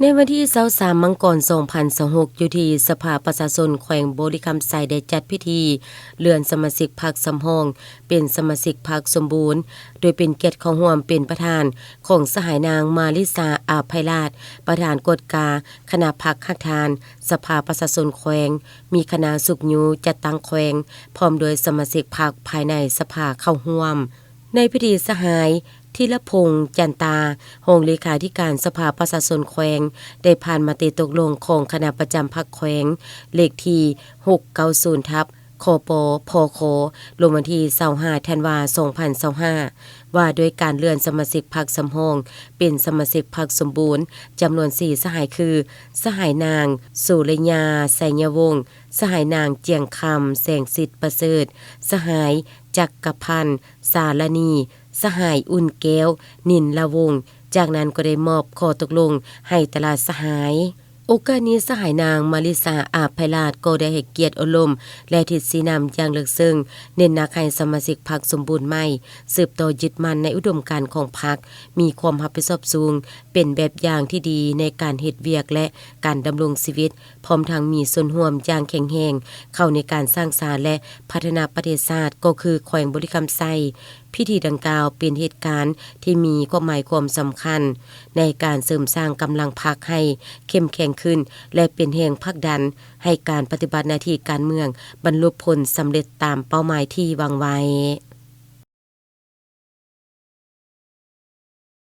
ในวันที่23มังกร2026อยู่ที่สภาประชาชนแขวงบริคำไซได้จัดพิธีเลื่อนสมาชิกพรรคสำรองเป็นสมาชิกพรรคสมบูรณ์โดยเป็นเกียรติของร่วมเป็นประธานของสหายนางมาริสาอาภัยราชประธานกฎกาคณะพรรคคักทานสภาประชาชนแขวงมีคณะสุขยูจัดตั้งแขวงพร้อมโดยสมาชิกพรรคภายในสภาเข้าร่วมในพิธีสหายธีรพงษ์จันตาหงเลขาธิการสภาประชาชนแขวงได้ผ่านมติตกลงของคณะประจำพรรคแขวงเลขที่690ทับคปพคลงวันที่25ธันวาคม2025ว่าด้วยการเลื่อนสมาชิกพรรคสำรองเป็นสมาชิกพรรคสมบูรณ์จำนวน4สหายคือสหายนางสุรยาไสยวงศ์สหายนางเจียงคำแสงสิทธิ์ประเสริฐสหายจักรพันธ์สารณีสหายอุ่นแก้วนินละวงจากนั้นก็ได้มอบข้อตกลงให้ตลาดสหายโอกาสนี้สหายนางมาริสาอาภัยราชก็ได้ให้เกียรติอารมณ์และทิศสีนำอย่างลึกซึ้งเน้นหนักให้สมาชิกพรรคสมบูรณ์ใหม่สืบต่อยึดมั่นในอุดมการณ์ของพรรคมีความรับผิดชอบสูงเป็นแบบอย่างที่ดีในการเฮ็ดเวียกและการดำรงชีวิตพร้อมทั้งมีส่วนร่วมอย่างแข็งแรงเข้าในการสร้างสรรค์และพัฒนาประเทศชาติก็คือแขวงบริคำไซพิธีดังกล่าวเป็นเหตุการณ์ที่มีความหมายความสำคัญในการเสริมสร้างกำลังพรรคให้เข้มแข็งขึ้นและเป็นแรงผลักดันให้การปฏิบัติหน้าที่การเมืองบรรลุผลสำเร็จตามเป้าหมายที่วางไว้